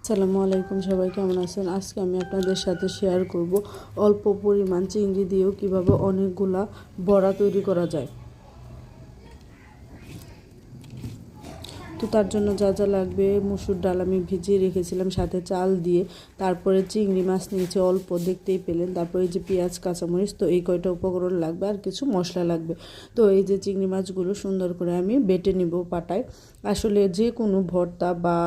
আসসালামু আলাইকুম, সবাই কেমন আছেন? আজকে আমি আপনাদের সাথে শেয়ার করব অল্প পরিমাণ চিংড়ি দিয়েও কিভাবে অনেকগুলা বড়া তৈরি করা যায়। তো তার জন্য যা যা লাগবে, মসুর ডাল আমি ভিজিয়ে রেখেছিলাম সাথে চাল দিয়ে, তারপরে চিংড়ি মাছ নিয়েছি অল্প, দেখতেই পেলেন, তারপরে যে পেঁয়াজ কাঁচামরিচ, তো এই কয়টা উপকরণ লাগবে আর কিছু মশলা লাগবে। তো এই যে চিংড়ি মাছগুলো সুন্দর করে আমি বেটে নিব পাটায়। আসলে যে কোনো ভর্তা বা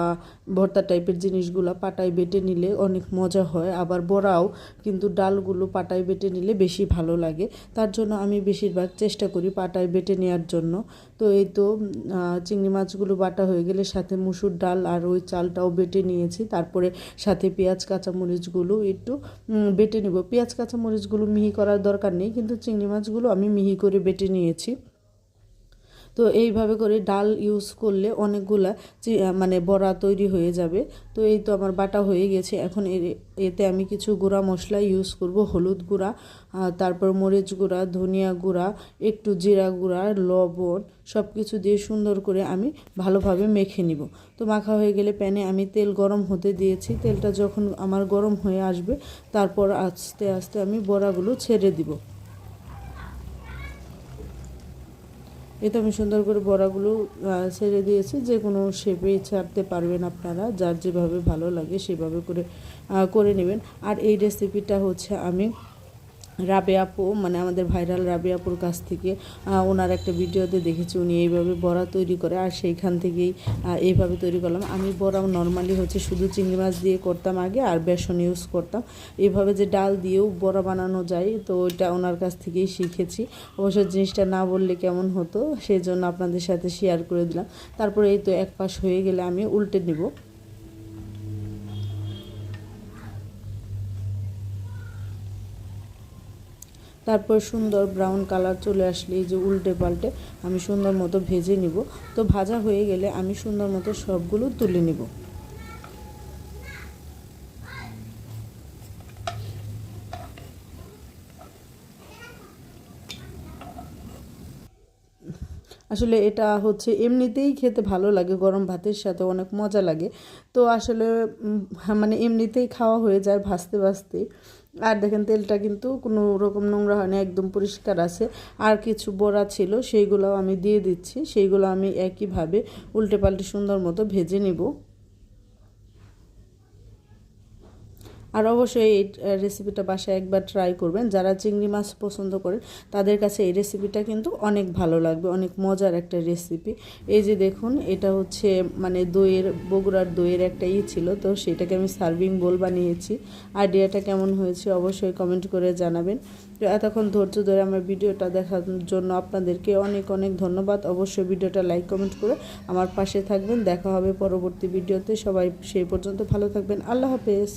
ভর্তা টাইপের জিনিসগুলো পাটায় বেটে নিলে অনেক মজা হয়, আবার বড়াও কিন্তু ডালগুলো পাটায় বেটে নিলে বেশি ভালো লাগে। তার জন্য আমি বেশিরভাগ চেষ্টা করি পাটায় বেটে নেওয়ার জন্য। তো এই তো চিংড়ি মাছগুলো বাটা হয়ে গেলে সাথে মুসুর ডাল আর ওই চালটাও বেটে নিয়েছি, তারপরে সাথে পেঁয়াজ কাঁচামরিচগুলো একটু বেটে নেব। পেঁয়াজ কাঁচামরিচগুলো মিহি করার দরকার নেই, কিন্তু চিংড়ি মাছগুলো আমি মিহি করে বেটে নিয়েছি। তো এইভাবে করে ডাল ইউজ করলে অনেকগুলা মানে বড়া তৈরি হয়ে যাবে। তো এই তো আমার বাটা হয়ে গেছে। এখন এতে আমি কিছু গুঁড়া মশলা ইউজ করব, হলুদ গুঁড়া, তারপর মরিচ গুঁড়া, ধনিয়া গুঁড়া, একটু জিরা গুঁড়া, লবণ, সব কিছু দিয়ে সুন্দর করে আমি ভালোভাবে মেখে নিব। তো মাখা হয়ে গেলে প্যানে আমি তেল গরম হতে দিয়েছি। তেলটা যখন আমার গরম হয়ে আসবে, তারপর আস্তে আস্তে আমি বড়াগুলো ছেড়ে দিব। এতে আমি সুন্দর করে বড়াগুলো ছেড়ে দিয়েছি। যে কোনো শেপেই ছাড়তে পারবেন আপনারা, যার যেভাবে ভালো লাগে সেভাবে করে করে নেবেন। আর এই রেসিপিটা হচ্ছে আমি রাবেয়া আপু, মানে আমাদের ভাইরাল রাবেয়া আপুর কাছ থেকে ওনার একটা ভিডিওতে দেখেছি উনি এইভাবে বড়া তৈরি করে, আর সেইখান থেকেই এইভাবে তৈরি করলাম। আমি বড়া নর্মালি হচ্ছে শুধু চিংড়ি মাছ দিয়ে করতাম আগে, আর বেসন ইউজ করতাম। এইভাবে যে ডাল দিয়েও বড়া বানানো যায়, তো ওইটা ওনার কাছ থেকেই শিখেছি। অবশ্য জিনিসটা না বললে কেমন হতো, সেই জন্য আপনাদের সাথে শেয়ার করে দিলাম। তারপরে এই তো এক পাশ হয়ে গেলে আমি উল্টে নেব। তারপর সুন্দর ব্রাউন কালার চলে আসলে এই যে উল্টে পাল্টে আমি সুন্দর মতো ভেজে নিব। তো ভাজা হয়ে গেলে আমি সুন্দর মতো সবগুলো তুলে নিব। আসলে এটা হচ্ছে এমনিতেই খেতে ভালো লাগে, গরম ভাতের সাথে অনেক মজা লাগে। তো আসলে মানে এমনিতেই খাওয়া হয়ে যায় ভাজতে ভাজতে। আর দেখেন তেলটা কিন্তু কোনো রকম নোংরা হয় না, একদম পরিষ্কার আছে। আর কিছু বড়া ছিল, সেইগুলোও আমি দিয়ে দিচ্ছি। সেইগুলো আমি একইভাবে উল্টে পাল্টে সুন্দর মতো ভেজে নিব। আর অবশ্যই এই রেসিপিটা বাসায় একবার ট্রাই করবেন। যারা চিংড়ি মাছ পছন্দ করেন তাদের কাছে এই রেসিপিটা কিন্তু অনেক ভালো লাগবে, অনেক মজার একটা রেসিপি। এই যে দেখুন, এটা হচ্ছে মানে দইয়ের, বগুড়ার দইয়ের একটা ছিল, তো সেটাকে আমি সার্ভিং বোল বানিয়েছি। আইডিয়াটা কেমন হয়েছে অবশ্যই কমেন্ট করে জানাবেন। তো এতক্ষণ ধৈর্য ধরে আমার ভিডিওটা দেখার জন্য আপনাদেরকে অনেক অনেক ধন্যবাদ। অবশ্যই ভিডিওটা লাইক কমেন্ট করে আমার পাশে থাকবেন। দেখা হবে পরবর্তী ভিডিওতে। সবাই সেই পর্যন্ত ভালো থাকবেন। আল্লাহ হাফেজ।